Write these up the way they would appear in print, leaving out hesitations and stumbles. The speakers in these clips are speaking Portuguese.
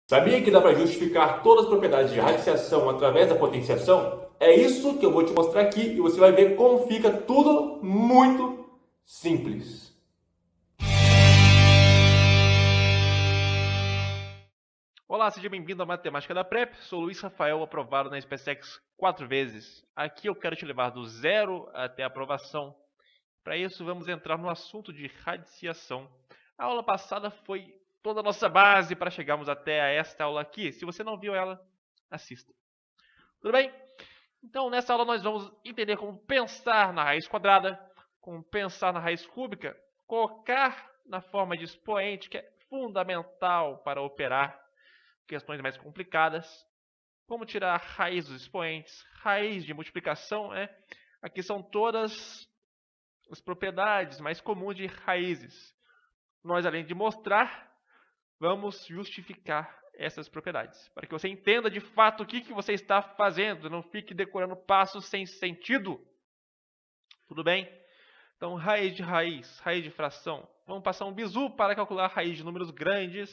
Sabia que dá para justificar todas as propriedades de radiciação através da potenciação? É isso que eu vou te mostrar aqui e você vai ver como fica tudo muito simples. Olá, seja bem-vindo à Matemática da Prep. Sou Luiz Rafael, aprovado na SpaceX 4 vezes. Aqui eu quero te levar do zero até a aprovação. Para isso, vamos entrar no assunto de radiciação. A aula passada foi toda a nossa base para chegarmos até a esta aula aqui. Se você não viu ela, assista. Tudo bem? Então, nessa aula nós vamos entender como pensar na raiz quadrada, como pensar na raiz cúbica, colocar na forma de expoente, que é fundamental para operar questões mais complicadas, como tirar a raiz dos expoentes, raiz de multiplicação, né? Aqui são todas as propriedades mais comuns de raízes. Nós, além de mostrar, vamos justificar essas propriedades, para que você entenda de fato o que você está fazendo, não fique decorando passos sem sentido. Tudo bem? Então, raiz de fração. Vamos passar um bizu para calcular a raiz de números grandes,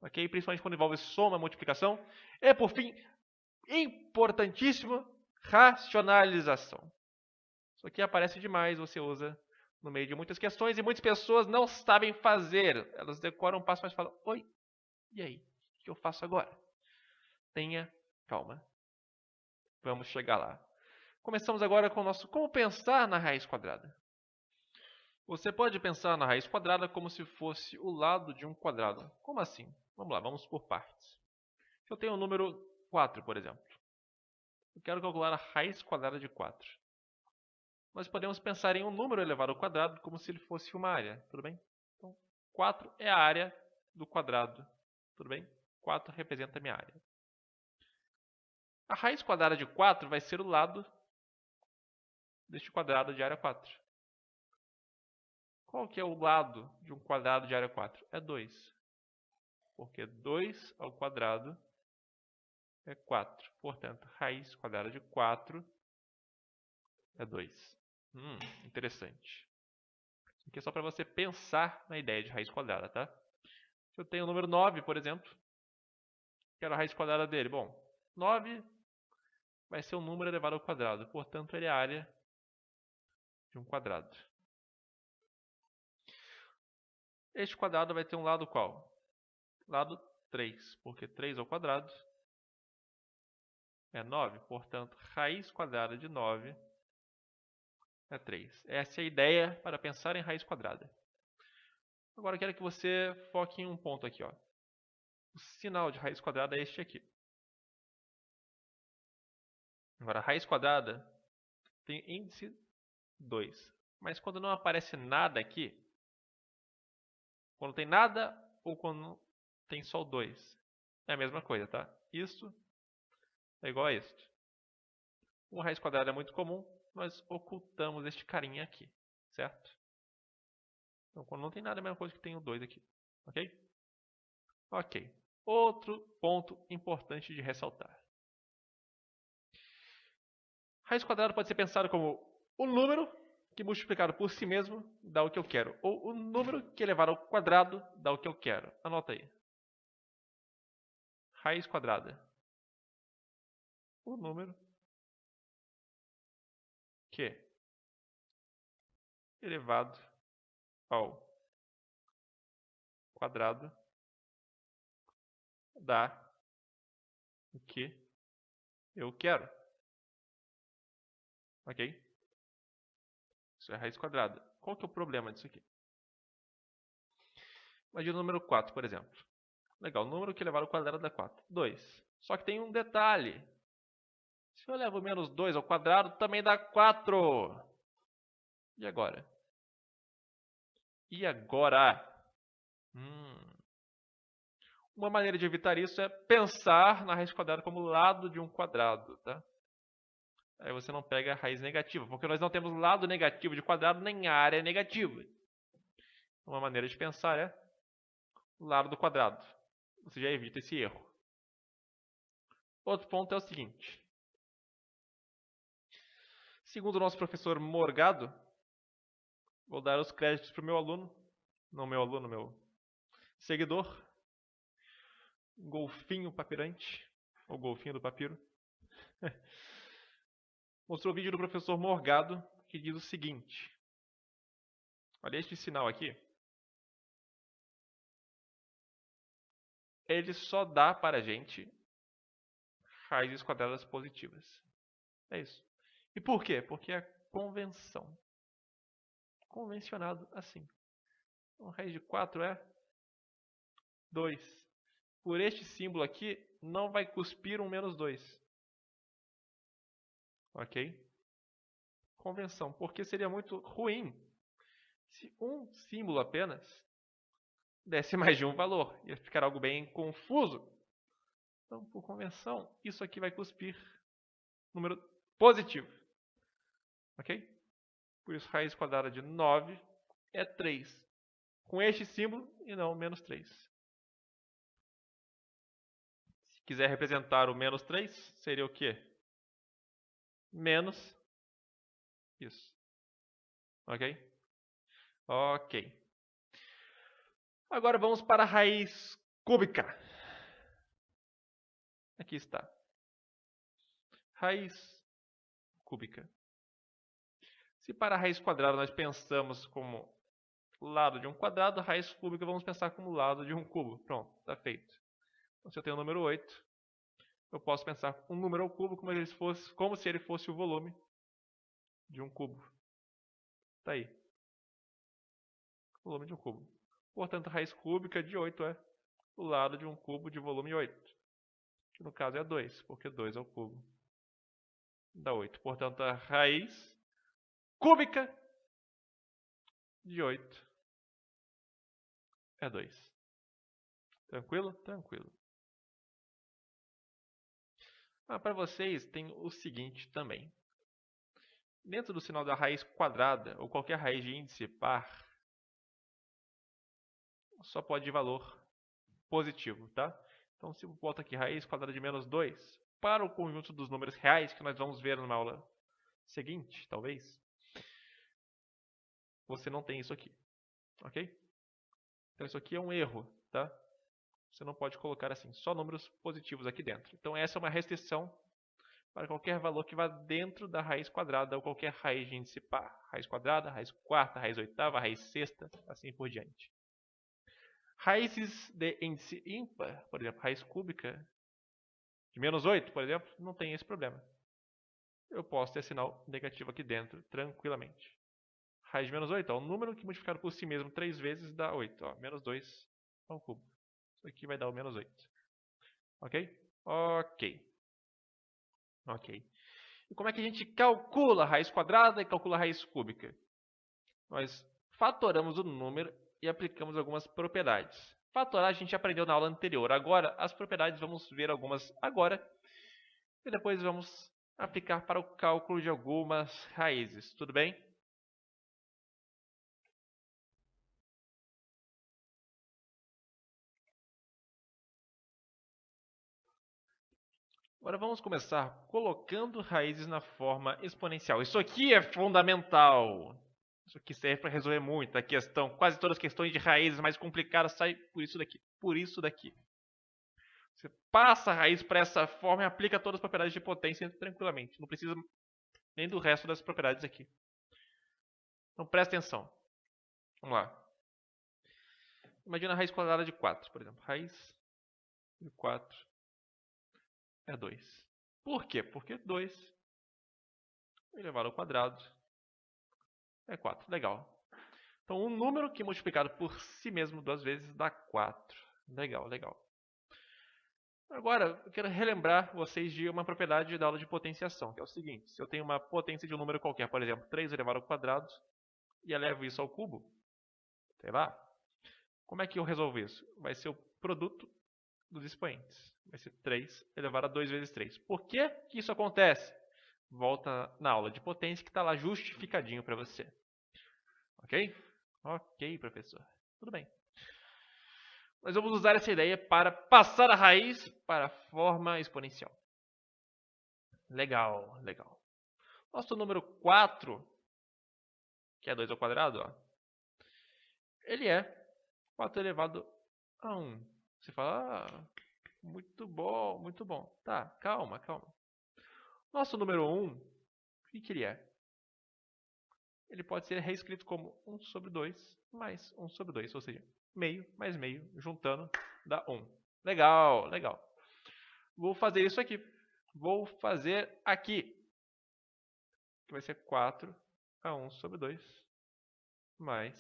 ok? Principalmente quando envolve soma, multiplicação. E, por fim, importantíssimo, racionalização. Isso aqui aparece demais, você usa no meio de muitas questões e muitas pessoas não sabem fazer. Elas decoram um passo, mas falam, oi, e aí? O que eu faço agora? Tenha calma. Vamos chegar lá. Começamos agora com o nosso como pensar na raiz quadrada. Você pode pensar na raiz quadrada como se fosse o lado de um quadrado. Como assim? Vamos lá, vamos por partes. Se eu tenho o número 4, por exemplo, eu quero calcular a raiz quadrada de 4. Nós podemos pensar em um número elevado ao quadrado como se ele fosse uma área, tudo bem? Então, 4 é a área do quadrado, tudo bem? 4 representa a minha área. A raiz quadrada de 4 vai ser o lado deste quadrado de área 4. Qual que é o lado de um quadrado de área 4? É 2. Porque 2 ao quadrado é 4. Portanto, raiz quadrada de 4 é 2. Interessante. Aqui é só para você pensar na ideia de raiz quadrada, tá? Se eu tenho o número 9, por exemplo, quero a raiz quadrada dele. Bom, 9 vai ser um número elevado ao quadrado. Portanto, ele é a área de um quadrado. Este quadrado vai ter um lado qual? Lado 3, porque 3 ao quadrado é 9. Portanto, raiz quadrada de 9 é 3. Essa é a ideia para pensar em raiz quadrada. Agora eu quero que você foque em um ponto aqui. Ó. O sinal de raiz quadrada é este aqui. Agora, a raiz quadrada tem índice 2. Mas quando não aparece nada aqui, quando tem nada ou quando tem só o 2, é a mesma coisa, tá? Isso é igual a isto. Como a raiz quadrada é muito comum, nós ocultamos este carinha aqui, certo? Então, quando não tem nada, é a mesma coisa que tem o 2 aqui, ok? Ok. Outro ponto importante de ressaltar. Raiz quadrada pode ser pensado como o número que multiplicado por si mesmo dá o que eu quero. Ou o número que elevado ao quadrado dá o que eu quero. Anota aí. Raiz quadrada. O número que elevado ao quadrado dá o que eu quero. Ok? Isso é raiz quadrada. Qual que é o problema disso aqui? Imagina o número 4, por exemplo. Legal, o número que elevado ao quadrado dá 4. 2. Só que tem um detalhe. Se eu levo menos 2 ao quadrado, também dá 4. E agora? E agora? Uma maneira de evitar isso é pensar na raiz quadrada como lado de um quadrado, tá? Aí você não pega a raiz negativa, porque nós não temos lado negativo de quadrado nem área negativa. Uma maneira de pensar é lado do quadrado. Você já evita esse erro. Outro ponto é o seguinte. Segundo o nosso professor Morgado, vou dar os créditos para o meu aluno, não meu aluno, meu seguidor. golfinho papirante, ou golfinho do papiro, mostrou o vídeo do professor Morgado, que diz o seguinte. Olha este sinal aqui. Ele só dá para a gente raízes quadradas positivas. É isso. E por quê? Porque é convenção. Convencionado assim. Então, raiz de 4 é 2. Por este símbolo aqui, não vai cuspir um menos 2. Ok? Convenção. Porque seria muito ruim se um símbolo apenas desse mais de um valor. Ia ficar algo bem confuso. Então, por convenção, isso aqui vai cuspir número positivo. Ok? Por isso, raiz quadrada de 9 é 3. Com este símbolo e não menos 3. Se quiser representar o menos 3, seria o quê? Menos isso. Ok? Ok. Agora vamos para a raiz cúbica. Aqui está. Raiz cúbica. Se para a raiz quadrada nós pensamos como lado de um quadrado, a raiz cúbica vamos pensar como lado de um cubo. Pronto, está feito. Então, se eu tenho o número 8, eu posso pensar um número ao cubo como se ele fosse o volume de um cubo. Está aí. Volume de um cubo. Portanto, a raiz cúbica de 8 é o lado de um cubo de volume 8. Que no caso é 2, porque 2 ao cubo dá 8. Portanto, a raiz cúbica de 8 é 2. Tranquilo? Tranquilo. Para vocês tem o seguinte também. Dentro do sinal da raiz quadrada, ou qualquer raiz de índice par, só pode ir valor positivo, tá? Então, se eu boto aqui raiz quadrada de menos 2, para o conjunto dos números reais, que nós vamos ver numa aula seguinte, talvez, você não tem isso aqui, ok? Então, isso aqui é um erro, tá? Você não pode colocar assim, só números positivos aqui dentro. Então, essa é uma restrição para qualquer valor que vá dentro da raiz quadrada ou qualquer raiz de índice par. Raiz quadrada, raiz quarta, raiz oitava, raiz sexta, assim por diante. Raízes de índice ímpar, por exemplo, raiz cúbica de menos 8, por exemplo, não tem esse problema. Eu posso ter sinal negativo aqui dentro, tranquilamente. Raiz de menos 8, ó, um número que multiplicado por si mesmo 3 vezes dá 8. Ó, menos 2 ao cubo. Isso aqui vai dar o menos 8. Ok? Ok. Ok. E como é que a gente calcula a raiz quadrada e calcula a raiz cúbica? Nós fatoramos o número e aplicamos algumas propriedades. Fatorar a gente aprendeu na aula anterior. Agora, as propriedades vamos ver algumas agora. E depois vamos aplicar para o cálculo de algumas raízes. Tudo bem? Agora vamos começar colocando raízes na forma exponencial. Isso aqui é fundamental. Isso aqui serve para resolver muita questão. Quase todas as questões de raízes mais complicadas saem por isso daqui. Por isso daqui. Você passa a raiz para essa forma e aplica todas as propriedades de potência tranquilamente. Não precisa nem do resto das propriedades aqui. Então presta atenção. Vamos lá. Imagina a raiz quadrada de 4, por exemplo. Raiz de 4 é 2. Por quê? Porque 2 elevado ao quadrado é 4. Legal. Então, um número que multiplicado por si mesmo 2 vezes dá 4. Legal, legal. Agora, eu quero relembrar vocês de uma propriedade da aula de potenciação, que é o seguinte. Se eu tenho uma potência de um número qualquer, por exemplo, 3 elevado ao quadrado, e elevo isso ao cubo, sei lá, como é que eu resolvo isso? Vai ser o produto dos expoentes. Vai ser 3 elevado a 2 vezes 3. Por que que isso acontece? Volta na aula de potência que está lá justificadinho para você. Ok? Ok, professor. Tudo bem. Nós vamos usar essa ideia para passar a raiz para a forma exponencial. Legal, legal. Nosso número 4, que é 2 ao quadrado, ó, ele é 4 elevado a 1. Você fala, Muito bom, muito bom. Tá, calma, calma. Nosso número 1, o que ele é? Ele pode ser reescrito como 1 sobre 2 mais 1 sobre 2, ou seja, meio mais meio, juntando dá 1. Legal, legal. Vou fazer isso aqui. Vou fazer aqui. Que vai ser 4 a 1 sobre 2 mais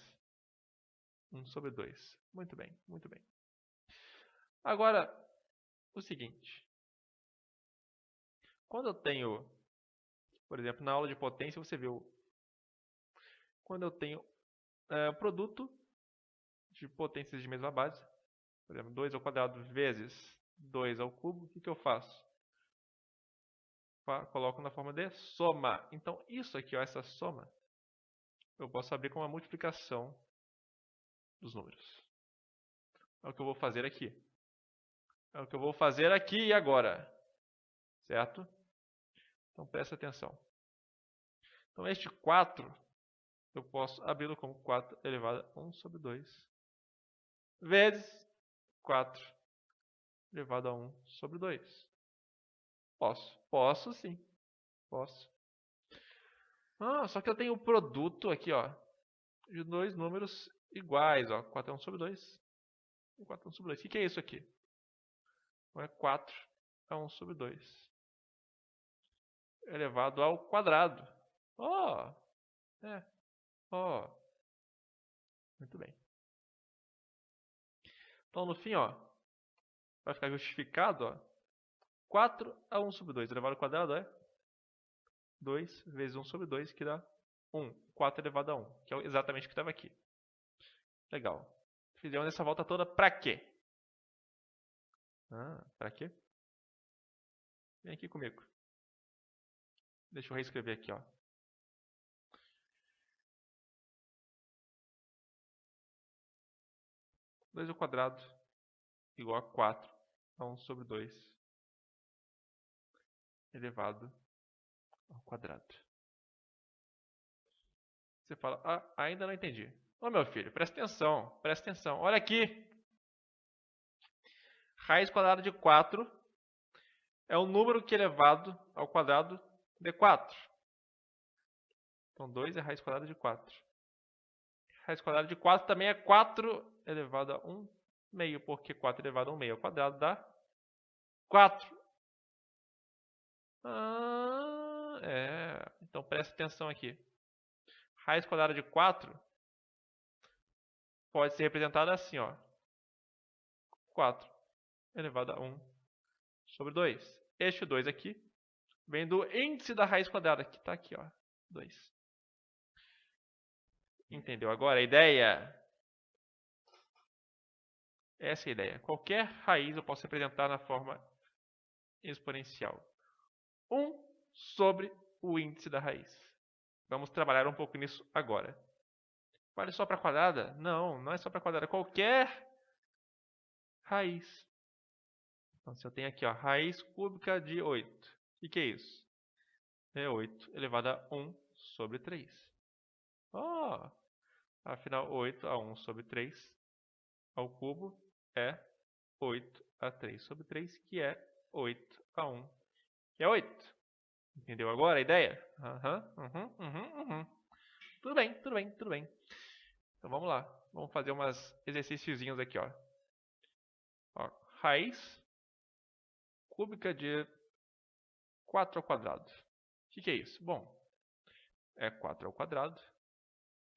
1 sobre 2. Muito bem, muito bem. Agora, o seguinte. Quando eu tenho, por exemplo, na aula de potência, você viu. Quando eu tenho produto de potências de mesma base, por exemplo, 2 ao quadrado vezes 2 ao cubo, o que eu faço? Coloco na forma de soma. Então, isso aqui, ó, essa soma, eu posso abrir com uma multiplicação dos números. É o que eu vou fazer aqui. É o que eu vou fazer aqui e agora. Certo? Então, presta atenção. Então, este 4, eu posso abri-lo como 4 elevado a 1 sobre 2 vezes 4 elevado a 1 sobre 2. Posso? Posso sim. Posso. Só que eu tenho o produto aqui, ó, de dois números iguais, ó. 4 é 1 sobre 2 e 4 é 1 sobre 2. O que é isso aqui? Então é 4 a 1 sobre 2 elevado ao quadrado. Muito bem. Então, no fim, ó, vai ficar justificado, ó, 4 a 1 sobre 2 elevado ao quadrado é 2 vezes 1 sobre 2, que dá 1. 4 elevado a 1, que é exatamente o que estava aqui. Legal. Fizemos essa volta toda para quê? Para quê? Vem aqui comigo. Deixa eu reescrever aqui, ó. Dois ao quadrado igual a 4 a 1 sobre 2 elevado ao quadrado. Você fala, ainda não entendi. Ô meu filho, presta atenção, presta atenção. Olha aqui. Raiz quadrada de 4 é o número que é elevado ao quadrado de 4. Então 2 é raiz quadrada de 4. Raiz quadrada de 4 também é 4 elevado a 1 meio, porque 4 elevado a 1 meio ao quadrado dá 4. Então presta atenção aqui. Raiz quadrada de 4 pode ser representada assim, ó. 4 elevado a 1 sobre 2. Este 2 aqui vem do índice da raiz quadrada, que está aqui, ó, 2. Entendeu agora a ideia? Essa é a ideia. Qualquer raiz eu posso representar na forma exponencial. 1 sobre o índice da raiz. Vamos trabalhar um pouco nisso agora. Vale só para quadrada? Não, não é só para quadrada. Qualquer raiz. Então, se eu tenho aqui, ó, raiz cúbica de 8. O que é isso? É 8 elevado a 1 sobre 3. Afinal, 8 a 1 sobre 3 ao cubo é 8 a 3 sobre 3, que é 8 a 1, que é 8. Entendeu agora a ideia? Tudo bem, tudo bem, tudo bem. Então vamos lá. Vamos fazer umas exercíciozinhos aqui, ó. Raiz cúbica de 4 ao quadrado. O que é isso? Bom, é 4 ao quadrado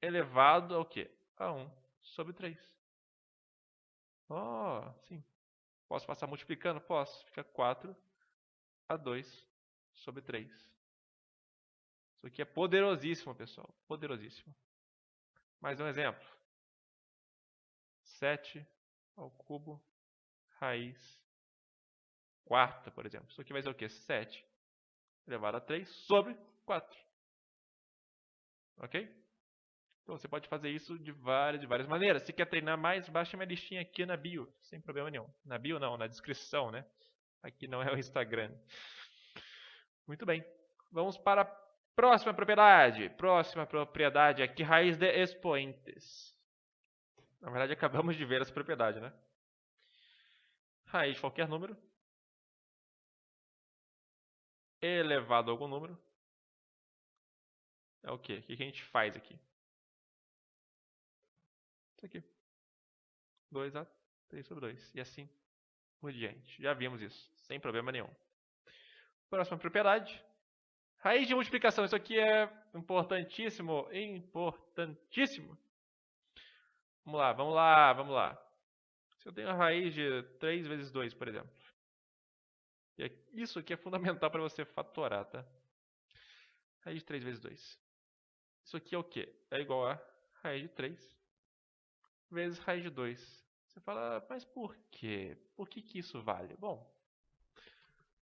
elevado ao quê? A 1 sobre 3. Sim. Posso passar multiplicando? Posso. Fica 4 a 2 sobre 3. Isso aqui é poderosíssimo, pessoal. Poderosíssimo. Mais um exemplo. 7 ao cubo raiz quarta, por exemplo. Isso aqui vai ser o quê? 7 elevado a 3 sobre 4. Ok? Então você pode fazer isso de várias maneiras. Se quer treinar mais, baixa minha listinha aqui na bio, sem problema nenhum. Na bio não, na descrição, né? Aqui não é o Instagram. Muito bem. Vamos para a próxima propriedade. Próxima propriedade aqui, raiz de expoentes. Na verdade, acabamos de ver essa propriedade, né? raiz de qualquer número elevado a algum número é o quê? O que a gente faz aqui? Isso aqui. 2a 3 sobre 2. E assim por diante. Já vimos isso, sem problema nenhum. Próxima propriedade. Raiz de multiplicação. Isso aqui é importantíssimo. Importantíssimo. Vamos lá, vamos lá, vamos lá. Se eu tenho a raiz de 3 vezes 2, por exemplo. Isso aqui é fundamental para você fatorar, tá? Raiz de 3 vezes 2. Isso aqui é o quê? É igual a raiz de 3 vezes raiz de 2. Você fala, mas por quê? Por que isso vale? Bom,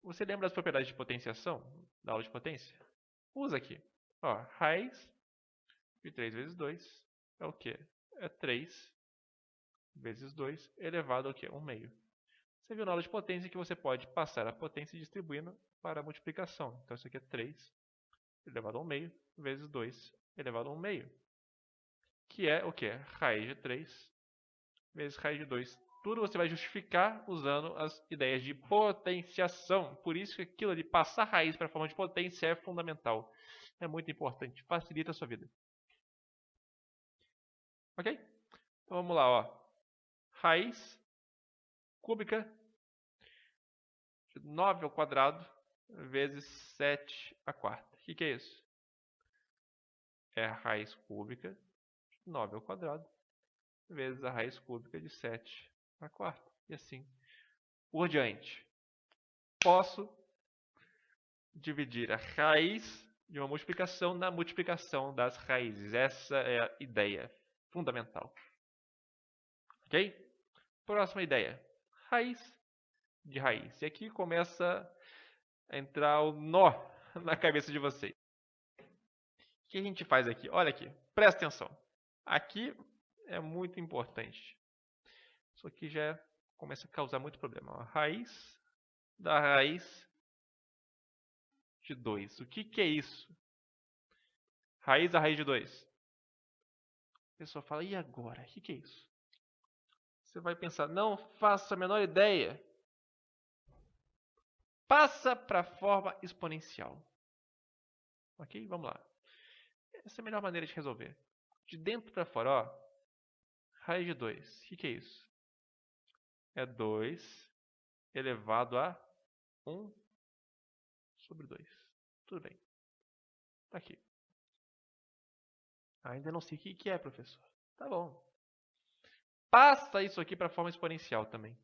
você lembra das propriedades de potenciação da aula de potência? Usa aqui. Ó, raiz de 3 vezes 2 é o quê? É 3 vezes 2 elevado ao quê? 1 meio. Você viu na aula de potência que você pode passar a potência distribuindo para a multiplicação. Então isso aqui é 3 elevado a 1 meio vezes 2 elevado a 1 meio. Que é o quê? Raiz de 3 vezes raiz de 2. Tudo você vai justificar usando as ideias de potenciação. Por isso que aquilo de passar raiz para a forma de potência é fundamental. É muito importante. Facilita a sua vida. Ok? Então vamos lá, ó. Raiz cúbica de 9 ao quadrado vezes 7 à quarta. O que é isso? É a raiz cúbica de 9 ao quadrado vezes a raiz cúbica de 7 à quarta. E assim por diante. Posso dividir a raiz de uma multiplicação na multiplicação das raízes. Essa é a ideia fundamental. Ok? Próxima ideia. Raiz de raiz. E aqui começa a entrar o nó na cabeça de vocês. O que a gente faz aqui? Olha aqui, presta atenção. Aqui é muito importante. Isso aqui já começa a causar muito problema. A raiz da raiz de 2. O que é isso? Raiz da raiz de 2. A pessoa fala, e agora? O que é isso? Você vai pensar, não faço a menor ideia. Passa para a forma exponencial. Ok? Vamos lá. Essa é a melhor maneira de resolver. De dentro para fora, ó. Raiz de 2. O que é isso? É 2 elevado a 1 sobre 2. Tudo bem. Tá aqui. Ainda não sei o que é, professor. Tá bom. Passa isso aqui para a forma exponencial também.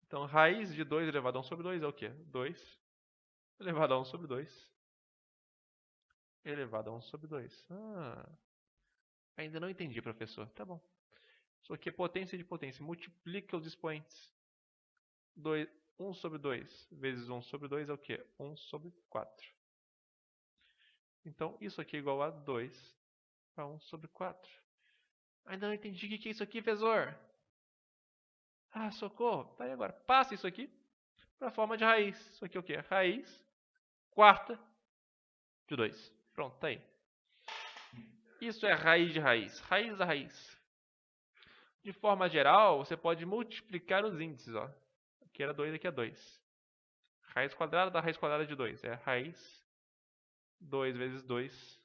Então, raiz de 2 elevado a 1 sobre 2 é o quê? 2 elevado a 1 sobre 2 elevado a 1 sobre 2. Ainda não entendi, professor. Tá bom. Isso aqui é potência de potência. Multiplica os expoentes. 1 sobre 2 vezes 1 sobre 2 é o quê? 1 sobre 4. Então, isso aqui é igual a 2 a 1 sobre 4. Ainda não entendi o que é isso aqui, professor. Ah, socorro. Tá aí agora. Passa isso aqui para a forma de raiz. Isso aqui é o quê? Raiz quarta de 2. Pronto, tá aí. Isso é raiz de raiz. Raiz da raiz. De forma geral, você pode multiplicar os índices. Ó. Aqui era 2, aqui é 2. Raiz quadrada da raiz quadrada de 2. É raiz 2 vezes 2.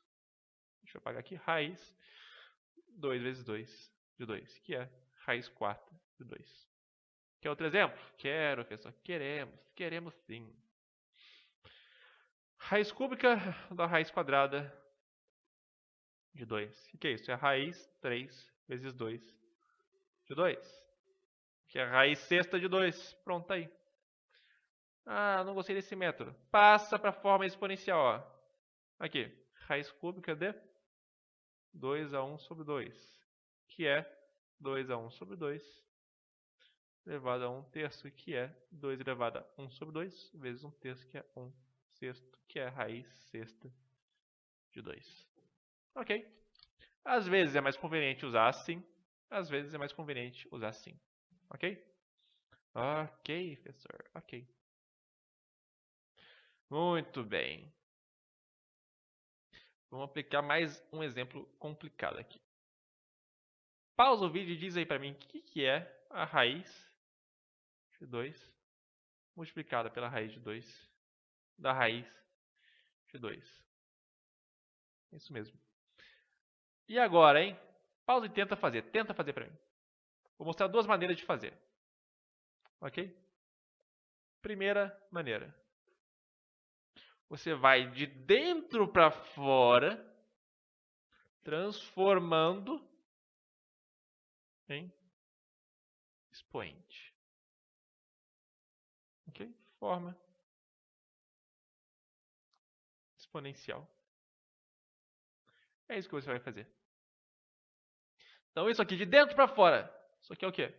Deixa eu apagar aqui. Raiz 2 vezes 2 de 2. Que é raiz quarta de 2. Quer outro exemplo? Quero, professor. Queremos. Queremos sim. Raiz cúbica da raiz quadrada de 2. O que é isso? É raiz 3 vezes 2 de 2. Que é raiz sexta de 2. Pronto, tá aí. Ah, não gostei desse método. Passa para a forma exponencial. Ó. Aqui. Raiz cúbica de 2 a 1 sobre 2. Que é 2 a 1 sobre 2 elevado a 1 terço, que é 2 elevado a 1 sobre 2 vezes 1 terço, que é 1 sexto, que é raiz sexta de 2. Ok? Às vezes é mais conveniente usar assim, às vezes é mais conveniente usar assim. Ok? Ok, professor. Ok. Muito bem. Vamos aplicar mais um exemplo complicado aqui. Pausa o vídeo e diz aí para mim o que é a raiz de 2 multiplicada pela raiz de 2 da raiz de 2. Isso mesmo. E agora, hein? Pausa e tenta fazer. Tenta fazer para mim. Vou mostrar duas maneiras de fazer. Ok? Primeira maneira. Você vai de dentro para fora, transformando em expoente. Ok? Forma exponencial. É isso que você vai fazer. Então, isso aqui de dentro para fora. Isso aqui é o quê?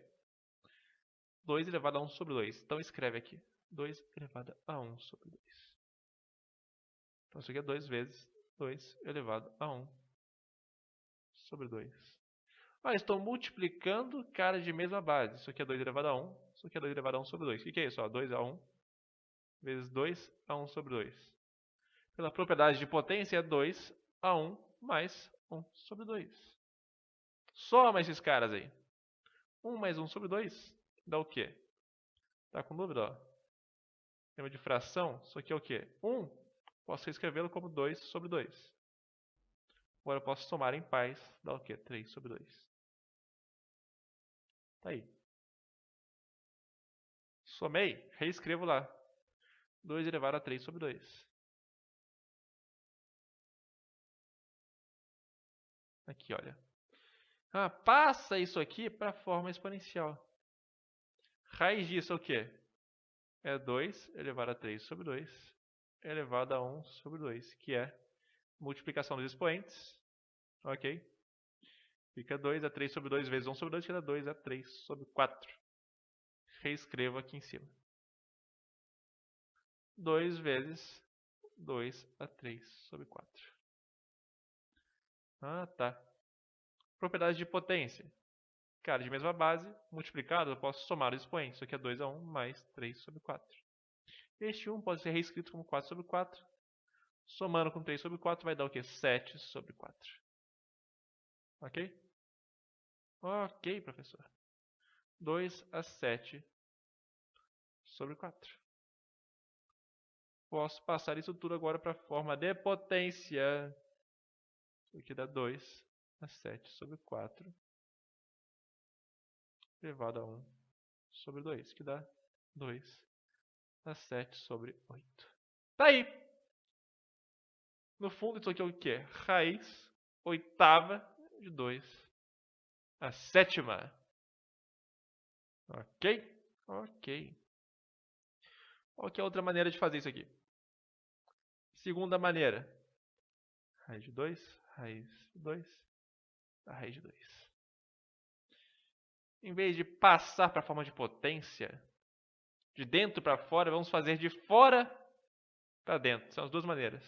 2 elevado a 1 sobre 2. Então, escreve aqui. 2 elevado a 1 sobre 2. Então, isso aqui é 2 vezes 2 elevado a 1 sobre 2. Ah, estou multiplicando cara de mesma base. Isso aqui é 2 elevado a 1. Isso aqui é 2 elevado a 1 sobre 2. O que é isso? 2 a 1 vezes 2 a 1 sobre 2. Pela propriedade de potência, é 2 a 1 mais 1 sobre 2. Soma esses caras aí. 1 mais 1 sobre 2 dá o quê? Tá com dúvida? Ó? Tema de fração, isso aqui é o quê? 1. Posso reescrevê-lo como 2 sobre 2. Agora eu posso somar em paz, dá o quê? 3 sobre 2. Tá aí. Somei, reescrevo lá. 2 elevado a 3 sobre 2. Aqui, olha. Passa isso aqui para a forma exponencial. Raiz disso é o quê? É 2 elevado a 3 sobre 2 elevado a 1 sobre 2, que é multiplicação dos expoentes. Ok? Fica 2 a 3 sobre 2 vezes 1 sobre 2, que dá 2 a 3 sobre 4. Reescrevo aqui em cima. 2 vezes 2 a 3 sobre 4. Tá. Propriedade de potência. Cara, de mesma base, multiplicado, eu posso somar os expoentes. Isso aqui é 2 a 1 mais 3 sobre 4. Este 1 pode ser reescrito como 4 sobre 4. Somando com 3 sobre 4 vai dar o quê? 7 sobre 4. Ok? Ok, professor. 2 a 7 sobre 4. Posso passar isso tudo agora para a forma de potência. Isso aqui dá 2 a 7 sobre 4 elevado a 1 sobre 2, que dá 2 a 7 sobre 8. Tá aí! No fundo, isso aqui é o quê? Raiz oitava de 2 a sétima. Ok? Ok. Qual que é a outra maneira de fazer isso aqui? Segunda maneira. Raiz de 2, raiz de 2, a raiz de 2. Em vez de passar para a forma de potência, de dentro para fora, vamos fazer de fora para dentro. São as duas maneiras.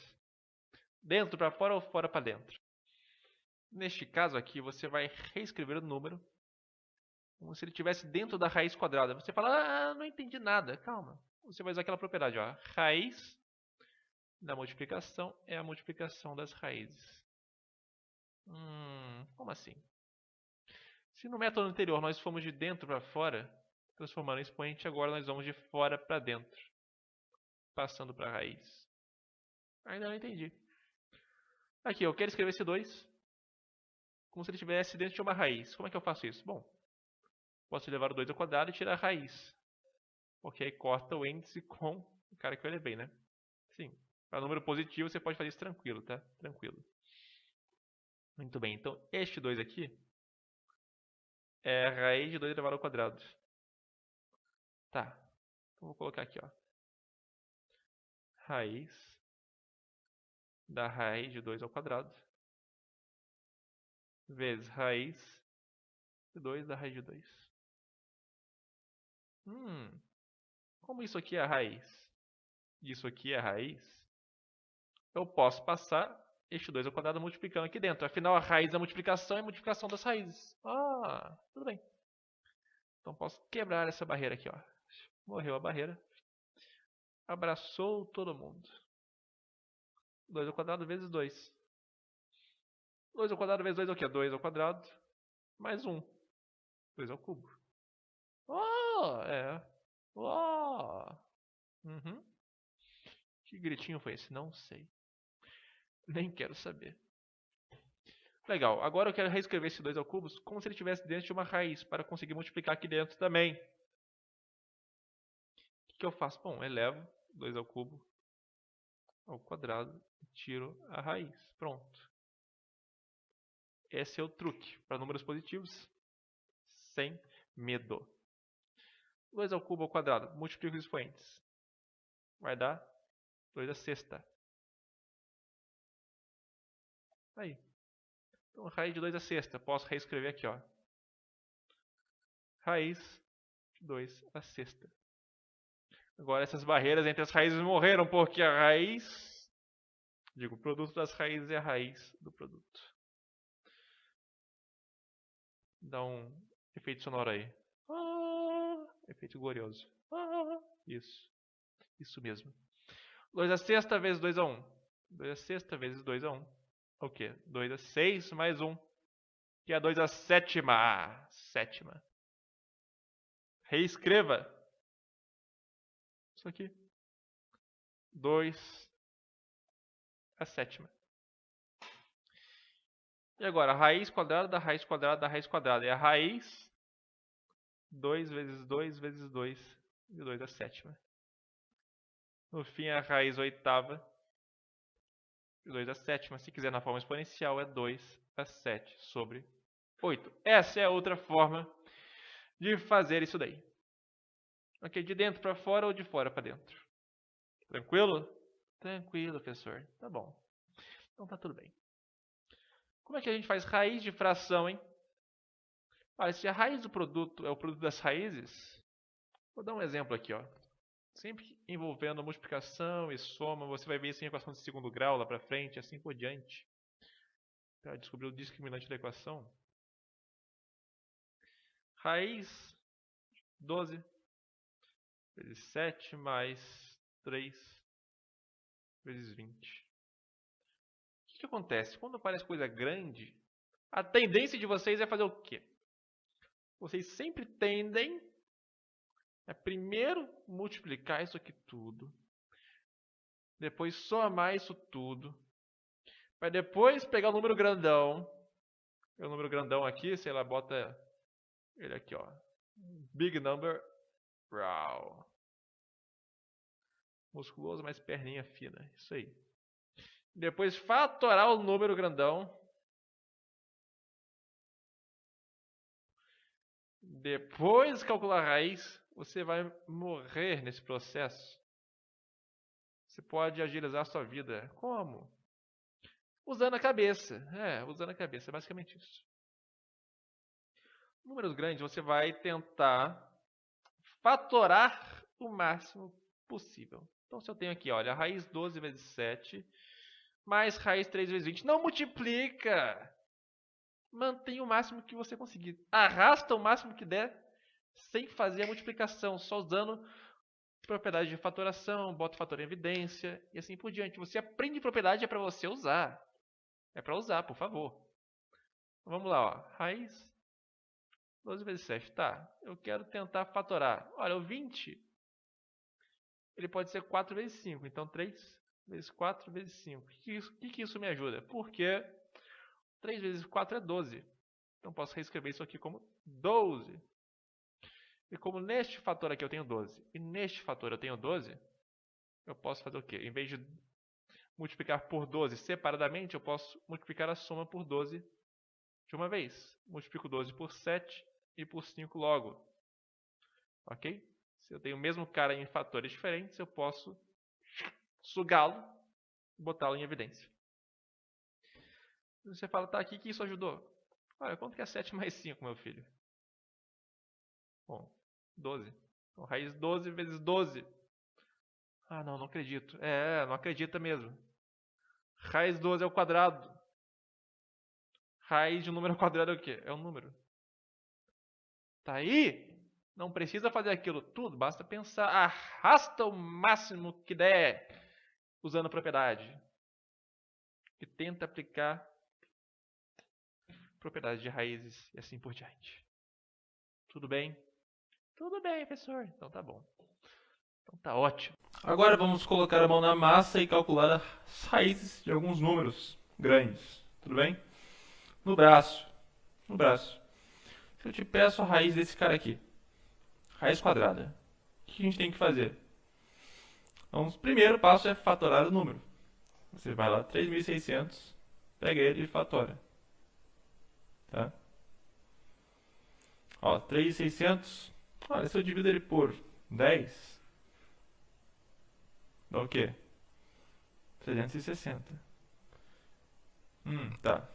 Dentro para fora ou fora para dentro. Neste caso aqui, você vai reescrever o número como se ele estivesse dentro da raiz quadrada. Você fala, não entendi nada. Calma. Você vai usar aquela propriedade, ó. Raiz da multiplicação é a multiplicação das raízes. Como assim? Se no método anterior nós fomos de dentro para fora, transformando em expoente, agora nós vamos de fora para dentro, passando para a raiz. Ainda não entendi. Aqui, eu quero escrever esse 2 como se ele estivesse dentro de uma raiz. Como é que eu faço isso? Bom, posso levar o 2 ao quadrado e tirar a raiz. Porque aí corta o índice com o cara que eu elevei, né? Sim. Para número positivo, você pode fazer isso tranquilo, tá? Tranquilo. Muito bem. Então, este 2 aqui é a raiz de 2 elevado ao quadrado. Tá. Então, vou colocar aqui, ó. Raiz da raiz de 2 ao quadrado vezes raiz de 2 da raiz de 2. Como isso aqui é a raiz e isso aqui é a raiz, eu posso passar este 2 ao quadrado multiplicando aqui dentro. Afinal, a raiz da multiplicação é a multiplicação das raízes. Tudo bem. Então, posso quebrar essa barreira aqui, ó. Morreu a barreira. Abraçou todo mundo. 2 ao quadrado vezes 2. 2 ao quadrado vezes 2 é o quê? 2 ao quadrado mais 1. 2 ao cubo. É. Oh! Uhum. Que gritinho foi esse? Não sei. Nem quero saber. Legal, agora eu quero reescrever esse 2 ao cubo como se ele estivesse dentro de uma raiz, para conseguir multiplicar aqui dentro também. O que eu faço? Bom, elevo 2 ao cubo ao quadrado e tiro a raiz. Pronto. Esse é o truque para números positivos sem medo. 2 ao cubo ao quadrado, multiplico os expoentes. Vai dar 2 à sexta. Aí. Então, raiz de 2 à sexta. Posso reescrever aqui, ó. Raiz de 2 à sexta. Agora essas barreiras entre as raízes morreram, porque a raiz... o produto das raízes é a raiz do produto. Dá um efeito sonoro aí. Efeito glorioso. Isso. Isso mesmo. 2 à sexta vezes 2 a 1. 2 à sexta vezes 2 a 1. O quê? 2 a 6 mais 1. Que é 2 à sétima. Sétima. Reescreva. Isso aqui. 2 à sétima. E agora, a raiz quadrada da raiz quadrada da raiz quadrada. É a raiz 2 vezes 2 vezes 2 de 2 à sétima. No fim, a raiz oitava de 2 à sétima. Se quiser na forma exponencial, é 2 a 7 sobre 8. Essa é a outra forma de fazer isso daí. Ok, de dentro para fora ou de fora para dentro? Tranquilo? Tranquilo, professor. Tá bom. Então tá tudo bem. Como é que a gente faz raiz de fração, hein? Olha, se a raiz do produto é o produto das raízes, vou dar um exemplo aqui, ó. Sempre envolvendo multiplicação e soma, você vai ver isso em equação de segundo grau lá para frente, assim por diante. Para descobrir o discriminante da equação. Raiz 12 vezes 7 mais 3 vezes 20. O que acontece? Quando aparece coisa grande, a tendência de vocês é fazer o quê? Vocês sempre tendem a primeiro multiplicar isso aqui tudo, depois somar isso tudo, para depois pegar o número grandão. O número grandão aqui, sei lá, bota ele aqui, ó. Big number, raw. Musculoso, mas perninha fina. Isso aí. Depois fatorar o número grandão. Depois calcular a raiz, você vai morrer nesse processo. Você pode agilizar a sua vida. Como? Usando a cabeça. Usando a cabeça. É basicamente isso. Números grandes, você vai tentar fatorar o máximo possível. Então, se eu tenho aqui, olha, raiz 12 vezes 7, mais raiz 3 vezes 20. Não multiplica! Mantenha o máximo que você conseguir. Arrasta o máximo que der, sem fazer a multiplicação, só usando propriedade de fatoração, bota o fator em evidência, e assim por diante. Você aprende propriedade, é para você usar. É para usar, por favor. Então, vamos lá, ó. Raiz 12 vezes 7. Tá, eu quero tentar fatorar. Olha, o 20, ele pode ser 4 vezes 5. Então, 3 vezes 4 vezes 5. O que isso me ajuda? Porque 3 vezes 4 é 12. Então, posso reescrever isso aqui como 12. E como neste fator aqui eu tenho 12 e neste fator eu tenho 12, eu posso fazer o quê? Em vez de multiplicar por 12 separadamente, eu posso multiplicar a soma por 12 de uma vez. Multiplico 12 por 7 e por 5 logo. Ok? Se eu tenho o mesmo cara em fatores diferentes, eu posso sugá-lo e botá-lo em evidência. Você fala, tá, aqui que isso ajudou? Olha, quanto que é 7 mais 5, meu filho? Bom, 12. Então, raiz 12 vezes 12. Ah, não acredito. Não acredita mesmo. Raiz 12 ao quadrado. Raiz de um número ao quadrado é o quê? É um número. Tá aí? Não precisa fazer aquilo tudo, basta pensar. Arrasta o máximo que der, usando a propriedade. E tenta aplicar propriedade de raízes e assim por diante. Tudo bem? Tudo bem, professor. Então tá bom. Então tá ótimo. Agora vamos colocar a mão na massa e calcular as raízes de alguns números grandes. Tudo bem? No braço. No braço. Se eu te peço a raiz desse cara aqui, raiz quadrada, o que a gente tem que fazer? Então, o primeiro passo é fatorar o número. Você vai lá, 3.600, pega ele e fatora. Tá? Ó, 3.600, olha, se eu divido ele por 10, dá o quê? 360. Tá.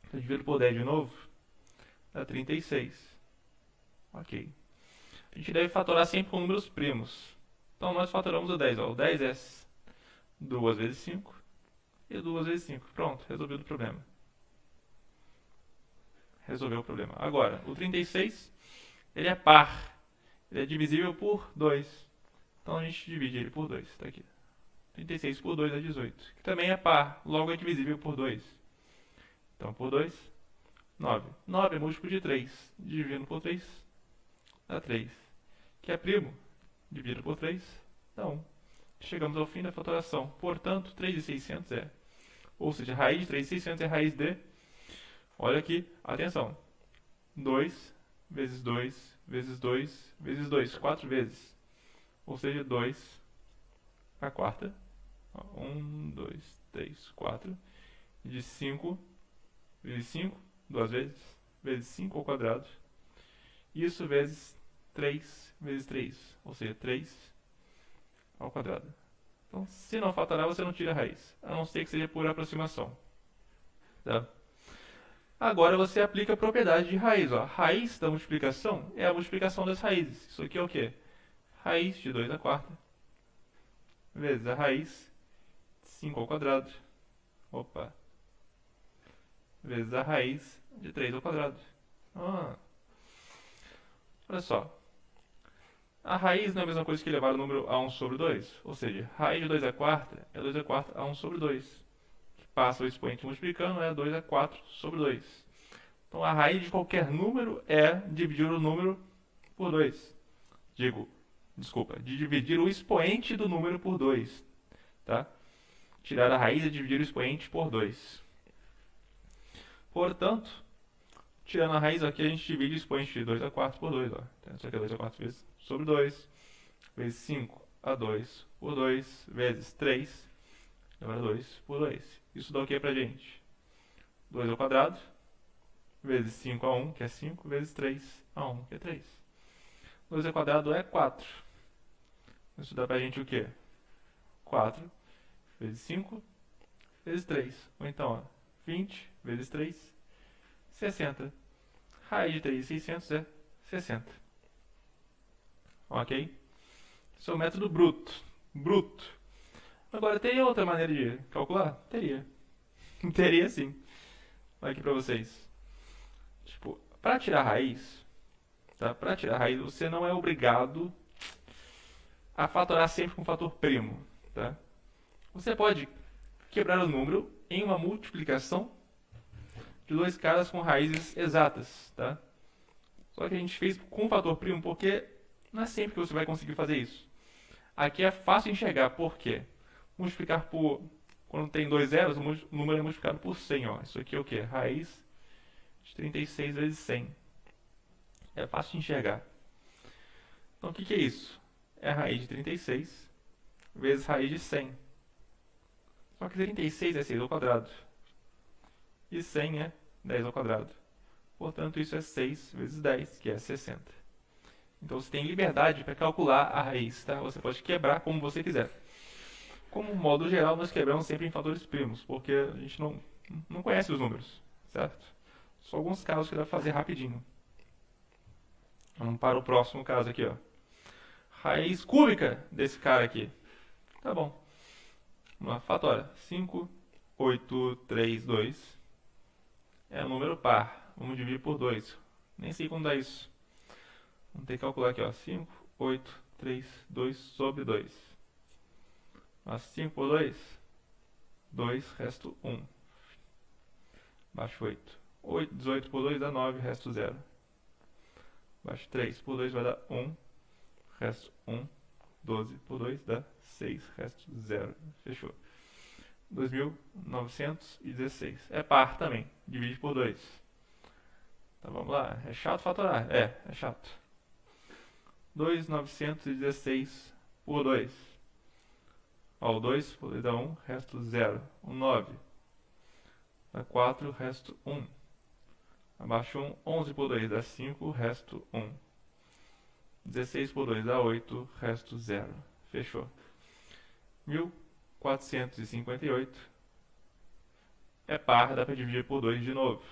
Se eu divido por 10 de novo, dá 36. Ok. A gente deve fatorar sempre com números primos. Então nós fatoramos o 10. Ó. O 10 é 2 vezes 5 e 2 vezes 5. Pronto, resolvido o problema. Resolveu o problema. Agora, o 36, ele é par. Ele é divisível por 2. Então a gente divide ele por 2. Está aqui. 36 por 2 é 18. Que também é par. Logo é divisível por 2. Então por 2, 9. 9 é múltiplo de 3. Dividindo por 3, dá 3. Que é primo. Dividido por 3, dá 1. Chegamos ao fim da fatoração. Portanto, 3.600 é... Ou seja, raiz de 3.600 é raiz de... Olha aqui, atenção. 2 vezes 2 vezes 2 vezes 2. 4 vezes. Ou seja, 2 a quarta. 1, 2, 3, 4. De 5 vezes 5, 2 vezes. Vezes 5 ao quadrado. Isso vezes 3 vezes 3. Ou seja, 3 ao quadrado. Então, se não fatorar, você não tira a raiz. A não ser que seja por aproximação. Tá? Agora você aplica a propriedade de raiz. Ó. Raiz da multiplicação é a multiplicação das raízes. Isso aqui é o quê? Raiz de 2 à quarta vezes a raiz de 5 ao quadrado. Opa. Vezes a raiz de 3 ao quadrado. Olha só. A raiz não é a mesma coisa que levar o número a 1 sobre 2. Ou seja, raiz de 2 à quarta é 2 à quarta a 1 sobre 2. Que passa o expoente multiplicando é 2 a 4 sobre 2. Então a raiz de qualquer número é dividir o número por 2. Desculpa, de dividir o expoente do número por 2. Tá? Tirar a raiz é dividir o expoente por 2. Portanto, tirando a raiz aqui, a gente divide o expoente de 2 a 4 por 2. Ó. Então, isso aqui é 2 a 4 vezes sobre 2. Vezes 5 a 2 por 2. Vezes 3. Agora 2 por 2. Isso dá o que pra gente? 2 ao quadrado. Vezes 5 a 1, que é 5. Vezes 3 a 1, que é 3. 2 ao quadrado é 4. Isso dá pra gente o quê? 4 vezes 5 vezes 3. Ou então, ó, 20 vezes 3, 60. Raiz de 3.600 é 60. Ok? Esse é o método bruto. Bruto. Agora, teria outra maneira de calcular? Teria. Teria sim. Olha aqui pra vocês. Tipo, para tirar a raiz, tá? Para tirar a raiz, você não é obrigado a fatorar sempre com fator primo, tá? Você pode quebrar o número em uma multiplicação de dois caras com raízes exatas, tá? Só que a gente fez com fator primo porque não é sempre que você vai conseguir fazer isso. Aqui é fácil enxergar, por quê? Multiplicar por... Quando tem dois zeros, o número é multiplicado por 100, ó. Isso aqui é o quê? Raiz de 36 vezes 100. É fácil de enxergar. Então, o que é isso? É a raiz de 36 vezes raiz de 100. Só que 36 é 6 ao quadrado. E 100 é 10 ao quadrado. Portanto, isso é 6 vezes 10, que é 60. Então, você tem liberdade para calcular a raiz, tá? Você pode quebrar como você quiser. Como modo geral, nós quebramos sempre em fatores primos, porque a gente não conhece os números, certo? Só alguns casos que dá para fazer rapidinho. Vamos para o próximo caso aqui, ó. Raiz cúbica desse cara aqui. Tá bom. Vamos lá, fatora. 5, 8, 3, 2. É um número par. Vamos dividir por 2. Nem sei como dá isso. Vamos ter que calcular aqui, ó. 5, 8, 3, 2 sobre 2. 5 por 2. 2, resto 1. Baixo 8. 18 por 2 dá 9, resto 0. Abaixo 3 por 2 vai dar 1, resto 1. 12 por 2 dá 6, resto 0. Fechou. 2.916. É par também. Divide por 2. Então vamos lá. É chato fatorar? É chato. 2.916 por 2. Ó, o 2 por 2 dá 1, resto 0. O 9 dá 4, resto 1. Abaixo 1, 11 por 2 dá 5, resto 1. 16 por 2 dá 8, resto 0. Fechou. 1.458 é par, dá para dividir por 2 de novo.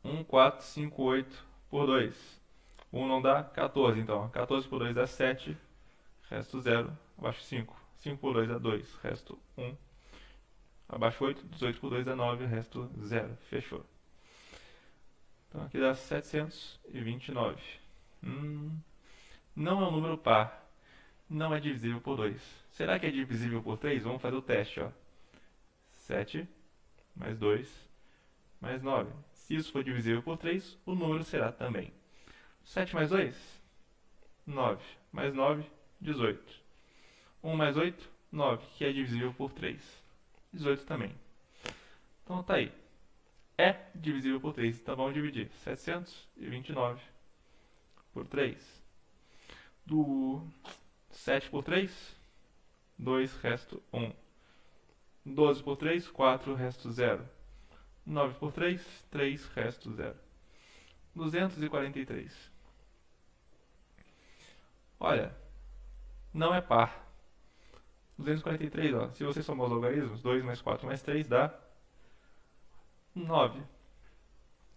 1.458 por 2. 1 não dá, 14 então. 14 por 2 dá 7, resto 0. Abaixo 5. 5 por 2 dá 2, resto 1. Abaixo 8, 18 por 2 dá 9, resto 0. Fechou. Então aqui dá 729. Não é um número par. Não é divisível por 2. Será que é divisível por 3? Vamos fazer o teste. Ó. 7 mais 2 mais 9. Se isso for divisível por 3, o número será também. 7 mais 2? 9. Mais 9, 18. 1 mais 8, 9, que é divisível por 3. 18 também. Então tá aí. É divisível por 3. Então vamos dividir 729 por 3. Do 7 por 3, 2, resto 1. 12 por 3, 4, resto 0. 9 por 3, 3, resto 0. 243. Olha, não é par. 243, ó. Se você somar os logaritmos, 2 mais 4 mais 3 dá 9,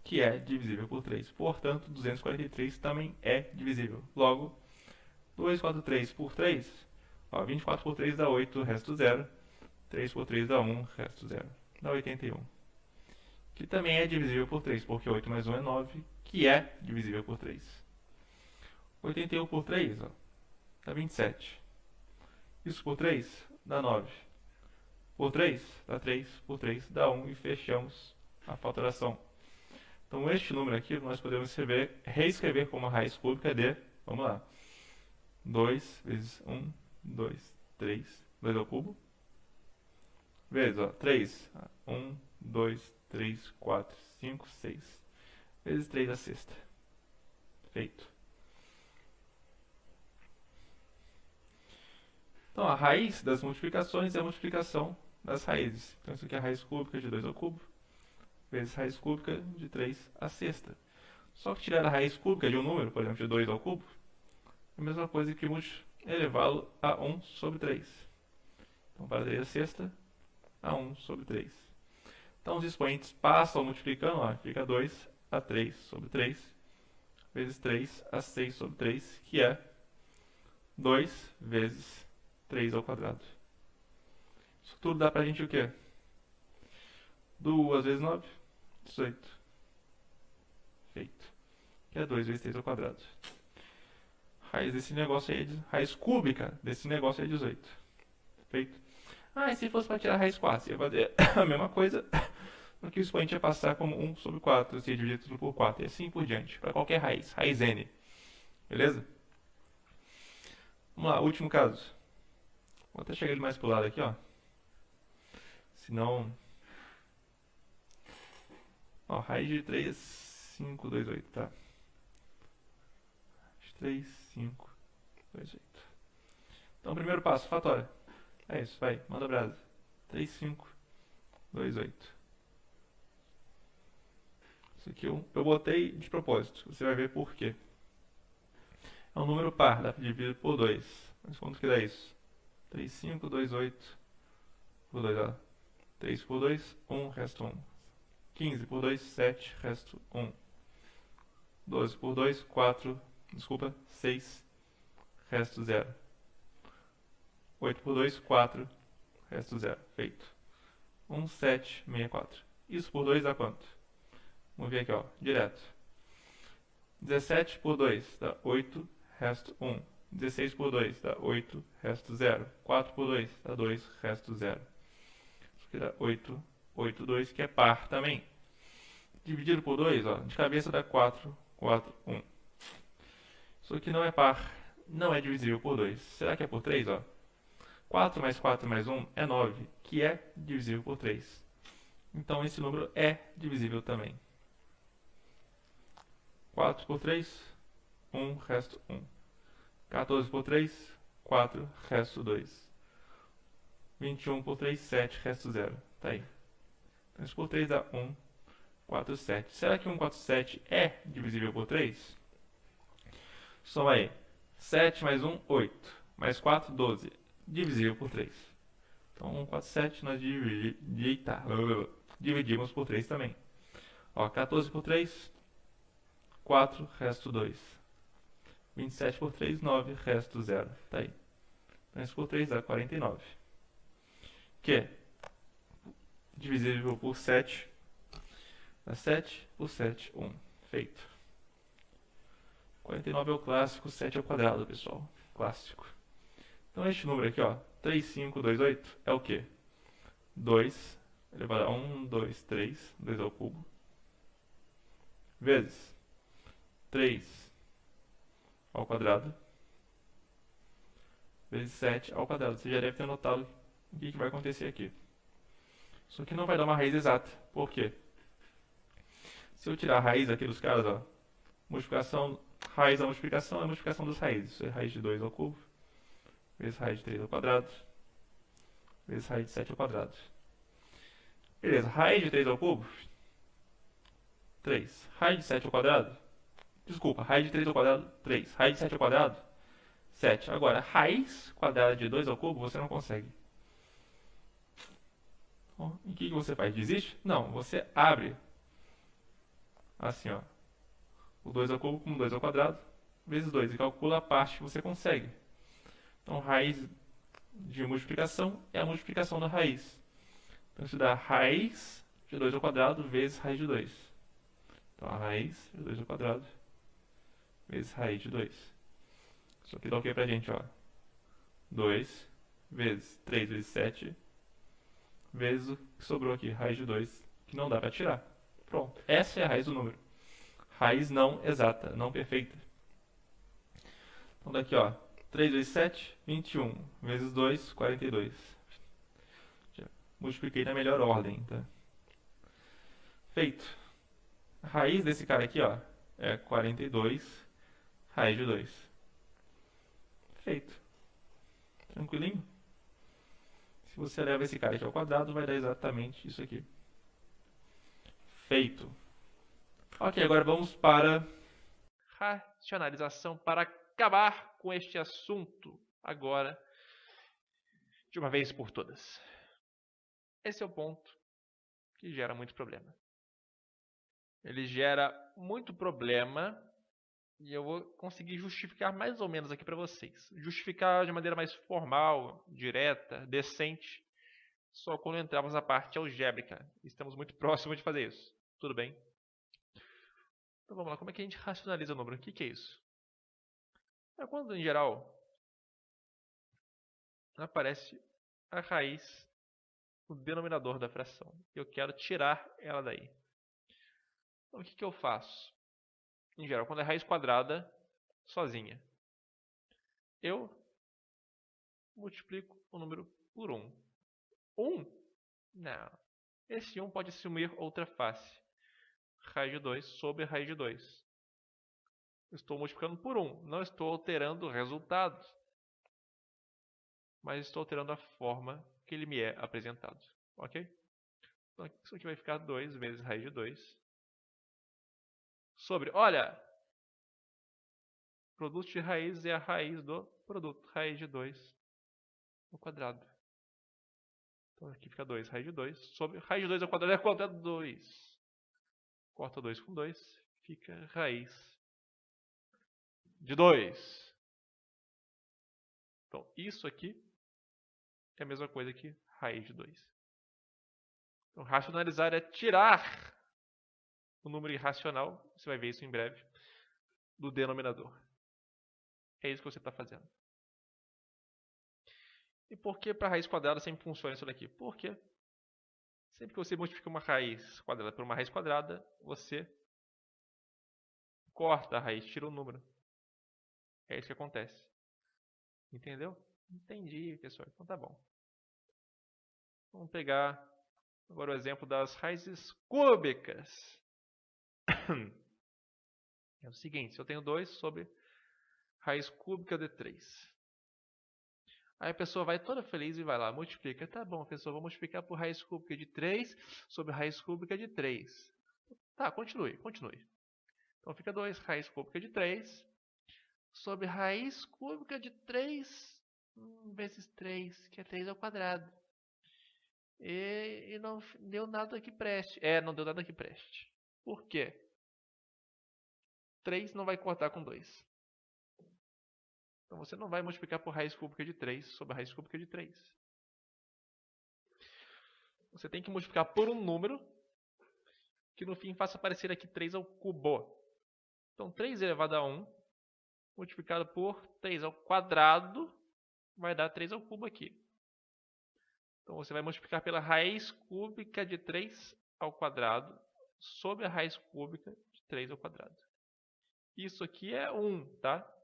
que é divisível por 3. Portanto, 243 também é divisível. Logo, 243 por 3, ó, 24 por 3 dá 8, resto 0. 3 por 3 dá 1, resto 0. Dá 81. Que também é divisível por 3, porque 8 mais 1 é 9, que é divisível por 3. 81 por 3, ó, dá 27. Isso por 3 dá 9. Por 3 dá 3, por 3 dá 1 e fechamos a fatoração. Então este número aqui nós podemos reescrever como a raiz cúbica de, vamos lá, 2 vezes 1, 2, 3, 2 ao cubo, vezes, ó, 3, 1, 2, 3, 4, 5, 6, vezes 3 à sexta. Feito. Então a raiz das multiplicações é a multiplicação das raízes. Então isso aqui é a raiz cúbica de 2 ao cubo, vezes raiz cúbica de 3 à sexta. Só que tirar a raiz cúbica de um número, por exemplo, de 2 ao cubo, é a mesma coisa que elevá-lo a 1 sobre 3. Então, para 3 à sexta, a 1 sobre 3. Então, os expoentes passam multiplicando, ó, fica 2 a 3 sobre 3, vezes 3 a 6 sobre 3, que é 2 vezes 3 ao quadrado. Isso tudo dá pra gente o quê? 2 vezes 9, 18. Feito. Que é 2 vezes 3 ao quadrado. Raiz desse negócio aí, raiz cúbica desse negócio é 18. Feito. E se fosse para tirar a raiz 4, você ia fazer a mesma coisa, no que o expoente ia passar como 1 sobre 4, você ia dividir tudo por 4, e assim por diante, para qualquer raiz n. Beleza? Vamos lá, último caso. Vou até chegar ele mais pro lado aqui, ó. Senão... Ó, raiz de 3, 5, 2, 8, tá? 3, 5, 2, 8. Então, primeiro passo, fatora. É isso, vai, manda brasa. 3, 5, 2, 8. Isso aqui eu botei de propósito, você vai ver por quê. É um número par, dá para dividir por 2. Mas quanto que dá isso? 3, 5, 2, 8. Por 2, ó. 3 por 2, 1, resto 1. 15 por 2, 7, resto 1. 12 por 2, 4, desculpa, 6, resto 0. 8 por 2, 4, resto 0. Feito. 1, 7, 64. Isso por 2 dá quanto? Vamos ver aqui, ó, direto. 17 por 2 dá 8, resto 1. 16 por 2 dá 8, resto 0. 4 por 2 dá 2, resto 0. Isso aqui dá 8, 8, 2, que é par também. dividido por 2, ó, de cabeça dá 4, 4, 1. Isso aqui não é par, não é divisível por 2. Será que é por 3, ó? 4 mais 4 mais 1 é 9, que é divisível por 3. Então esse número é divisível também. 4 por 3, 1, resto 1. 14 por 3, 4, resto 2. 21 por 3, 7, resto 0. Tá aí. 3 por 3 dá 1, 4, 7. Será que 1, 4, 7 é divisível por 3? Soma aí. 7 mais 1, 8. Mais 4, 12. Divisível por 3. Então 1, 4, 7 nós dividimos por 3 também. Ó, 14 por 3, 4, resto 2. 27 por 3, 9, resto 0. Tá aí. 3 por 3 dá 49. Que é divisível por 7. Dá 7 por 7, 1. Feito. 49 é o clássico, 7 é o quadrado, pessoal. Clássico. Então este número aqui, ó, 3528, é o quê? 2 elevado a 1, 2, 3, 2 ao cubo, vezes 3 ao quadrado, vezes 7 ao quadrado. Você já deve ter notado o que vai acontecer aqui. Isso aqui não vai dar uma raiz exata. Por quê? Se eu tirar a raiz aqui dos caras, ó, multiplicação, raiz da multiplicação é a multiplicação das raízes. Isso é raiz de 2 ao cubo, vezes raiz de 3 ao quadrado, vezes raiz de 7 ao quadrado. Beleza, raiz de 3 ao cubo, 3. Raiz de 7 ao quadrado, desculpa, raiz de 3 ao quadrado, 3. Raiz de 7 ao quadrado, 7. Agora, raiz quadrada de 2 ao cubo, você não consegue. Então, o que você faz? Desiste? Não, você abre. Assim, ó. O 2 ao cubo como 2 ao quadrado, vezes 2. E calcula a parte que você consegue. Então, raiz de multiplicação é a multiplicação da raiz. Então, isso dá raiz de 2 ao quadrado vezes raiz de 2. Então, a raiz de 2 ao quadrado vezes raiz de 2. Isso aqui dá o que pra gente, ó? 2 vezes 3 vezes 7 vezes o que sobrou aqui, raiz de 2, que não dá pra tirar. Pronto, essa é a raiz do número. Raiz não exata, não perfeita. Então daqui, ó, 3 vezes 7, 21, vezes 2, 42. Já multipliquei na melhor ordem, tá? Feito. A raiz desse cara aqui, ó, é 42, raiz de 2. Feito. Tranquilinho? Se você leva esse cara aqui ao quadrado, vai dar exatamente isso aqui. Feito. Ok, agora vamos para racionalização para acabar com este assunto agora, de uma vez por todas. Esse é o ponto que gera muito problema. Ele gera muito problema e eu vou conseguir justificar mais ou menos aqui para vocês. Justificar de maneira mais formal, direta, decente, só quando entrarmos na parte algébrica. Estamos muito próximos de fazer isso. Tudo bem? Então vamos lá, como é que a gente racionaliza o número? O que é isso? É quando, em geral, aparece a raiz no denominador da fração. Eu quero tirar ela daí. Então o que eu faço? Em geral, quando é raiz quadrada sozinha, eu multiplico o número por 1. 1? Não. Esse 1 pode assumir outra face. Raiz de 2 sobre raiz de 2. Estou multiplicando por 1. Não estou alterando o resultado, mas estou alterando a forma que ele me é apresentado. Ok? Então isso aqui vai ficar 2 vezes raiz de 2 sobre, olha, produto de raiz é a raiz do produto, raiz de 2 ao quadrado. Então aqui fica 2, raiz de 2 sobre, raiz de 2 ao quadrado é quadrado de 2. Corta 2 com 2, fica raiz de 2. Então isso aqui é a mesma coisa que raiz de 2. Então racionalizar é tirar o número irracional, você vai ver isso em breve, do denominador. É isso que você está fazendo. E por que para raiz quadrada sempre funciona isso daqui? Porque Sempre que você multiplica uma raiz quadrada por uma raiz quadrada, você corta a raiz, tira o número. É isso que acontece. Entendeu? Entendi, pessoal. Então tá bom. Vamos pegar agora o exemplo das raízes cúbicas. É o seguinte, se eu tenho 2 sobre raiz cúbica de 3. Aí a pessoa vai toda feliz e vai lá, multiplica. Tá bom, pessoal, vou multiplicar por raiz cúbica de 3 sobre raiz cúbica de 3. Tá, continue. Então fica 2 raiz cúbica de 3 sobre raiz cúbica de 3 vezes 3, que é 3 ao quadrado. E não deu nada que preste. Não deu nada que preste. Por quê? 3 não vai cortar com 2. Então você não vai multiplicar por raiz cúbica de 3 sobre a raiz cúbica de 3. Você tem que multiplicar por um número que no fim faça aparecer aqui 3 ao cubo. Então 3 elevado a 1 multiplicado por 3 ao quadrado vai dar 3 ao cubo aqui. Então você vai multiplicar pela raiz cúbica de 3 ao quadrado sobre a raiz cúbica de 3 ao quadrado. Isso aqui é 1, tá?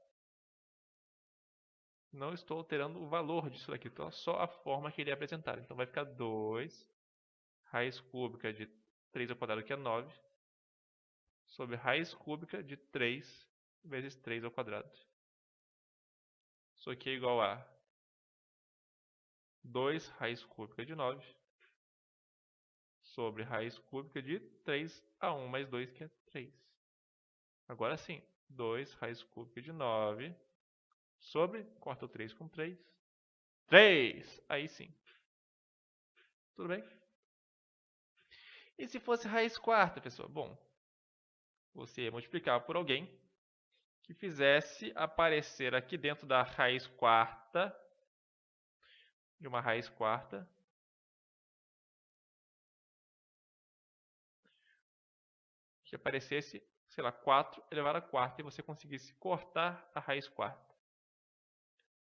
Não estou alterando o valor disso daqui, então só a forma que ele é apresentado. Então vai ficar 2 raiz cúbica de 3 ao quadrado, que é 9, sobre raiz cúbica de 3 vezes 3 ao quadrado. Isso aqui é igual a 2 raiz cúbica de 9 sobre raiz cúbica de 3 a 1 mais 2, que é 3. Agora sim, 2 raiz cúbica de 9 sobre, corta o 3 com 3, 3! Aí sim. Tudo bem? E se fosse raiz quarta, pessoal? Bom, você ia multiplicar por alguém que fizesse aparecer aqui dentro da raiz quarta, de uma raiz quarta, que aparecesse, sei lá, 4 elevado a quarta e você conseguisse cortar a raiz quarta.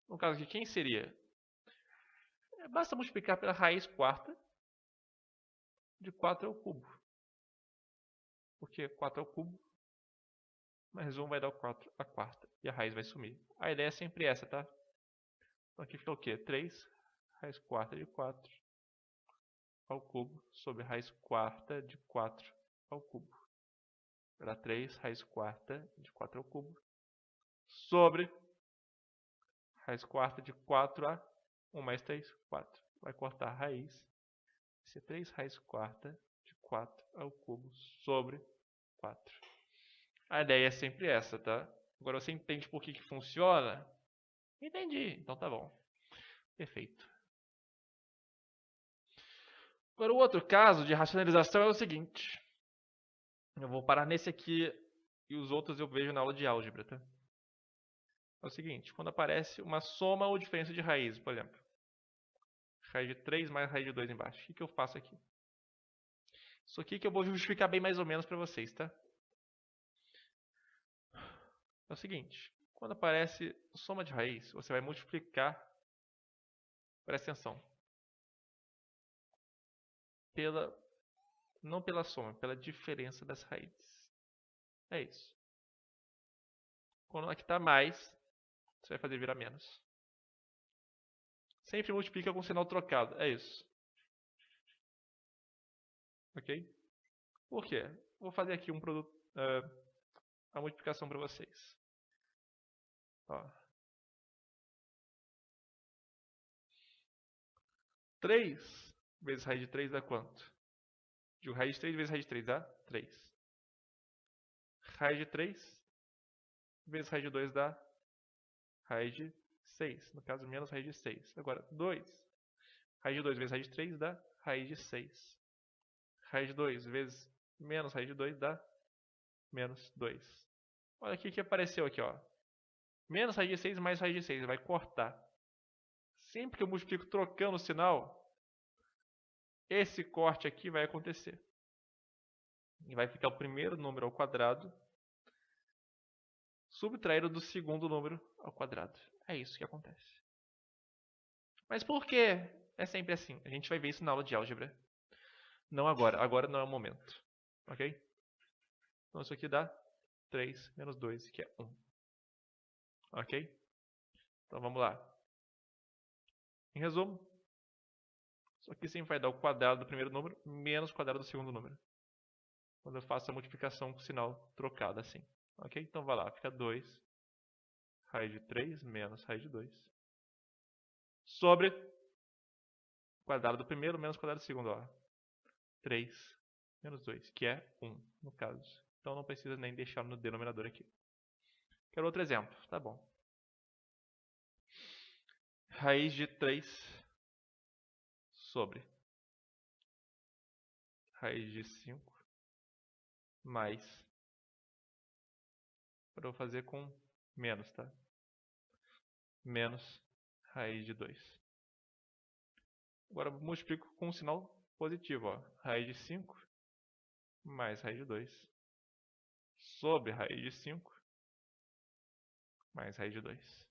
No caso aqui, quem seria? Basta multiplicar pela raiz quarta de 4 ao cubo. Porque 4 ao cubo mais 1 vai dar o 4 à quarta. E a raiz vai sumir. A ideia é sempre essa, tá? Então aqui fica o quê? 3 raiz quarta de 4 ao cubo sobre raiz quarta de 4 ao cubo. Vai dar 3 raiz quarta de 4 ao cubo sobre raiz quarta de 4 a 1 mais 3, 4. Vai cortar a raiz. Vai ser 3 raiz quarta de 4 ao cubo sobre 4. A ideia é sempre essa, tá? Agora você entende por que funciona? Entendi, então tá bom. Perfeito. Agora o outro caso de racionalização é o seguinte. Eu vou parar nesse aqui e os outros eu vejo na aula de álgebra, tá? É o seguinte, quando aparece uma soma ou diferença de raízes, por exemplo. Raiz de 3 mais raiz de 2 embaixo. O que eu faço aqui? Isso aqui que eu vou justificar bem mais ou menos para vocês, tá? É o seguinte, quando aparece soma de raiz, você vai multiplicar, presta atenção, não pela soma, pela diferença das raízes. É isso. Quando aqui está mais, você vai fazer virar menos. Sempre multiplica com sinal trocado. É isso. Ok? Por quê? Vou fazer aqui um produto, a multiplicação para vocês. Ó. 3 vezes raiz de 3 dá quanto? Digo, raiz de 3 vezes raiz de 3 dá 3. Raiz de 3 vezes raiz de 2 dá raiz de 6. No caso, menos raiz de 6. Agora, 2. Raiz de 2 vezes raiz de 3 dá raiz de 6. Raiz de 2 vezes menos raiz de 2 dá menos 2. Olha aqui que apareceu aqui, ó. Menos raiz de 6 mais raiz de 6. Vai cortar. Sempre que eu multiplico trocando o sinal, esse corte aqui vai acontecer. E vai ficar o primeiro número ao quadrado subtraído do segundo número ao quadrado. É isso que acontece. Mas por que é sempre assim? A gente vai ver isso na aula de álgebra. Não agora. Agora não é o momento. Ok? Então isso aqui dá 3 menos 2, que é 1. Ok? Então vamos lá. Em resumo, isso aqui sempre vai dar o quadrado do primeiro número menos o quadrado do segundo número. Quando eu faço a multiplicação com sinal trocado assim. Ok? Então vai lá. Fica 2 raiz de 3 menos raiz de 2. Sobre o quadrado do primeiro menos o quadrado do segundo. Ó. 3 menos 2, que é 1 no caso. Então não precisa nem deixar no denominador aqui. Quero outro exemplo. Tá bom. Raiz de 3 sobre raiz de 5 mais, para eu fazer com menos, tá? Menos raiz de 2. Agora eu multiplico com um sinal positivo, ó. Raiz de 5 mais raiz de 2 sobre raiz de 5 mais raiz de 2.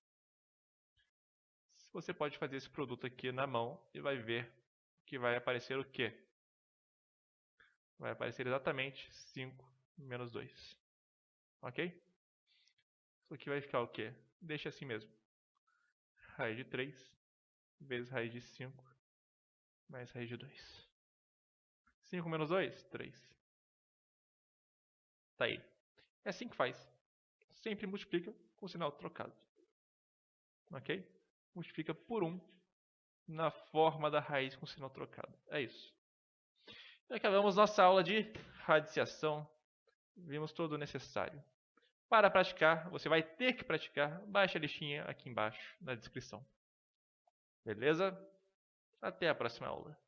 Você pode fazer esse produto aqui na mão e vai ver que vai aparecer o quê? Vai aparecer exatamente 5 menos 2. Ok? Isso aqui vai ficar o quê? Deixa assim mesmo. Raiz de 3 vezes raiz de 5 mais raiz de 2. 5 menos 2? 3. Tá aí. É assim que faz. Sempre multiplica com o sinal trocado. Ok? Multiplica por 1 na forma da raiz com o sinal trocado. É isso. E acabamos nossa aula de radiciação. Vimos todo o necessário. Para praticar, você vai ter que praticar. Baixe a listinha aqui embaixo na descrição. Beleza? Até a próxima aula.